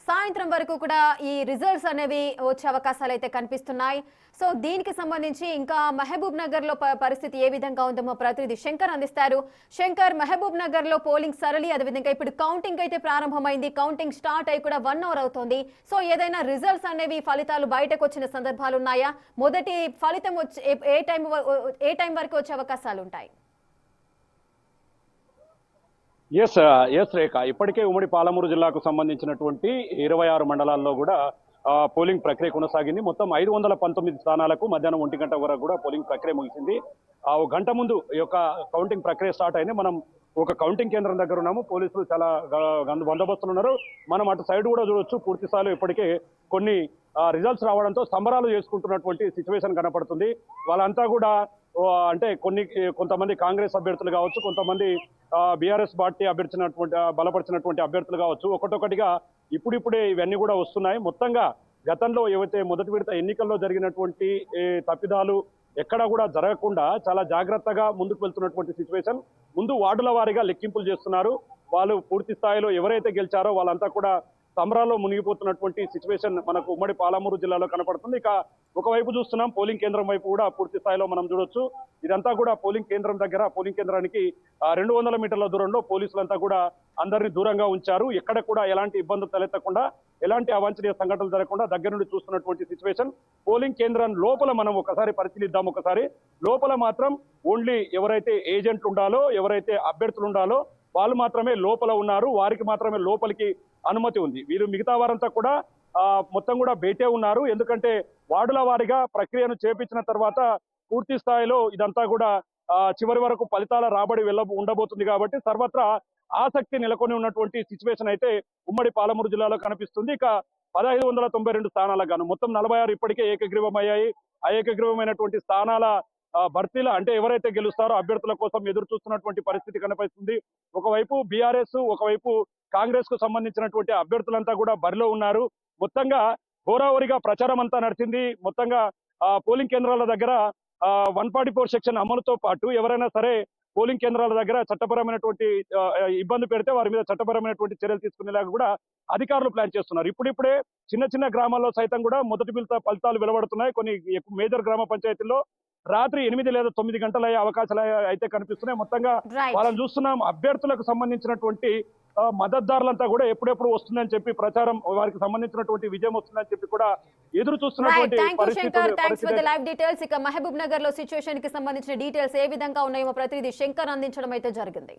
సాయంత్రం వరకు కూడా ఈ రిజల్ట్స్ అనేవి వచ్చే అవకాశాలు అయితే కనిపిస్తున్నాయి. సో దీనికి సంబంధించి ఇంకా మహబూబ్ నగర్ లో పరిస్థితి ఏ విధంగా ఉందో మా ప్రతినిధి శంకర్ అందిస్తారు. శంకర్, మహబూబ్ నగర్ లో పోలింగ్ సరళి అదేవిధంగా ఇప్పుడు కౌంటింగ్ అయితే ప్రారంభమైంది. కౌంటింగ్ స్టార్ట్ అయి కూడా 1 అవర్ అవుతోంది. సో ఏదైనా రిజల్ట్స్ అనేవి ఫలితాలు బయటకు వచ్చిన సందర్భాలు ఉన్నాయా? మొదటి ఫలితం ఏ టైం వరకు వచ్చే అవకాశాలు ఉంటాయి? ఎస్ ఎస్ రేఖ, ఇప్పటికే ఉమ్మడి పాలమూరు జిల్లాకు సంబంధించినటువంటి 26 మండలాల్లో కూడా పోలింగ్ ప్రక్రియ కొనసాగింది. మొత్తం 519 స్థానాలకు మధ్యాహ్నం 1 గంట వరకు కూడా పోలింగ్ ప్రక్రియ ముగిసింది. ఒక గంట ముందు ఈ యొక్క కౌంటింగ్ ప్రక్రియ స్టార్ట్ అయింది. మనం ఒక కౌంటింగ్ కేంద్రం దగ్గర ఉన్నాము. పోలీసులు చాలా బందోబస్తులు ఉన్నారు. మనం అటు సైడ్ కూడా చూడొచ్చు. పూర్తి స్థాయిలో ఇప్పటికే కొన్ని రిజల్ట్స్ రావడంతో సంబరాలు చేసుకుంటున్నటువంటి సిచ్యువేషన్ కనపడుతుంది. వాళ్ళంతా కూడా అంటే కొంతమంది కాంగ్రెస్ అభ్యర్థులు కావచ్చు, కొంతమంది బీఆర్ఎస్ పార్టీ బలపరిచినటువంటి అభ్యర్థులు కావచ్చు, ఒకటొకటిగా ఇప్పుడిప్పుడే ఇవన్నీ కూడా వస్తున్నాయి. మొత్తంగా గతంలో ఏవైతే మొదటి విడత ఎన్నికల్లో జరిగినటువంటి తప్పిదాలు ఎక్కడా కూడా జరగకుండా చాలా జాగ్రత్తగా ముందుకు వెళ్తున్నటువంటి సిచ్యువేషన్. ముందు వార్డుల వారీగా లెక్కింపులు చేస్తున్నారు. వాళ్ళు పూర్తి స్థాయిలో ఎవరైతే గెలిచారో వాళ్ళంతా కూడా సంబరాల్లో మునిగిపోతున్నటువంటి సిచ్యువేషన్ మనకు ఉమ్మడి పాలమూరు జిల్లాలో కనపడుతుంది. ఇక ఒకవైపు చూస్తున్నాం, పోలింగ్ కేంద్రం వైపు కూడా పూర్తి స్థాయిలో మనం చూడొచ్చు. ఇదంతా కూడా పోలింగ్ కేంద్రం దగ్గర, పోలింగ్ కేంద్రానికి 200 మీటర్ల దూరంలో పోలీసులంతా కూడా అందరినీ దూరంగా ఉంచారు. ఎక్కడ కూడా ఎలాంటి ఇబ్బందులు తలెత్తకుండా, ఎలాంటి అవాంఛనీయ సంఘటనలు జరగకుండా దగ్గర నుండి చూస్తున్నటువంటి సిచ్యువేషన్. పోలింగ్ కేంద్రం లోపల మనం ఒకసారి పరిశీలిద్దాం. ఒకసారి లోపల మాత్రం ఓన్లీ ఎవరైతే ఏజెంట్లు ఉండాలో, ఎవరైతే అభ్యర్థులు ఉండాలో వాళ్ళు మాత్రమే లోపల ఉన్నారు. వారికి మాత్రమే లోపలికి అనుమతి ఉంది. వీరు మిగతా వారంతా కూడా మొత్తం కూడా బయటే ఉన్నారు. ఎందుకంటే వార్డుల వారీగా ప్రక్రియను చేపించిన తర్వాత పూర్తి స్థాయిలో ఇదంతా కూడా చివరి వరకు ఫలితాల రాబడి ఉండబోతుంది. కాబట్టి సర్వత్రా ఆసక్తి నెలకొని ఉన్నటువంటి సిచ్యువేషన్ అయితే ఉమ్మడి పాలమూరు జిల్లాలో కనిపిస్తుంది. ఇక 1592 స్థానాలకు గాను మొత్తం 46 ఇప్పటికే ఏకగ్రీవమయ్యాయి. ఆ ఏకగ్రీవమైనటువంటి స్థానాల భర్తీల అంటే ఎవరైతే గెలుస్తారో అభ్యర్థుల కోసం ఎదురు చూస్తున్నటువంటి పరిస్థితి కనిపిస్తుంది. ఒకవైపు బీఆర్ఎస్, ఒకవైపు కాంగ్రెస్ కు సంబంధించినటువంటి అభ్యర్థులంతా కూడా బరిలో ఉన్నారు. మొత్తంగా హోరాహోరీగా ప్రచారం అంతా నడిచింది. మొత్తంగా పోలింగ్ కేంద్రాల దగ్గర 144 సెక్షన్ అమలుతో పాటు ఎవరైనా సరే పోలింగ్ కేంద్రాల దగ్గర చట్టపరమైనటువంటి ఇబ్బంది పెడితే వారి మీద చట్టపరమైనటువంటి చర్యలు తీసుకునేలాగా కూడా అధికారులు ప్లాన్ చేస్తున్నారు. ఇప్పుడిప్పుడే చిన్న చిన్న గ్రామాల్లో సైతం కూడా మొదటి విడత ఫలితాలు వెలువడుతున్నాయి. కొన్ని మేజర్ గ్రామ పంచాయతీల్లో రాత్రి 8 లేదా 9 గంటలు అయ్యే అవకాశాలు అయితే కనిపిస్తున్నాయి. మొత్తంగా వాళ్ళని చూస్తున్నాం. అభ్యర్థులకు సంబంధించినటువంటి మద్దతుదారులంతా కూడా ఎప్పుడెప్పుడు వస్తుందని చెప్పి ప్రచారం, వారికి సంబంధించినటువంటి విజయం వస్తుందని చెప్పి కూడా ఎదురు చూస్తున్నటువంటి పరిస్థితి. ఇక మహబూబ్ నగర్ లో సిచ్యువేషన్ కి సంబంధించిన డీటెయిల్స్ ఏ విధంగా ఉన్నాయో ప్రతినిధి శంకర్ అందించడం అయితే జరిగింది.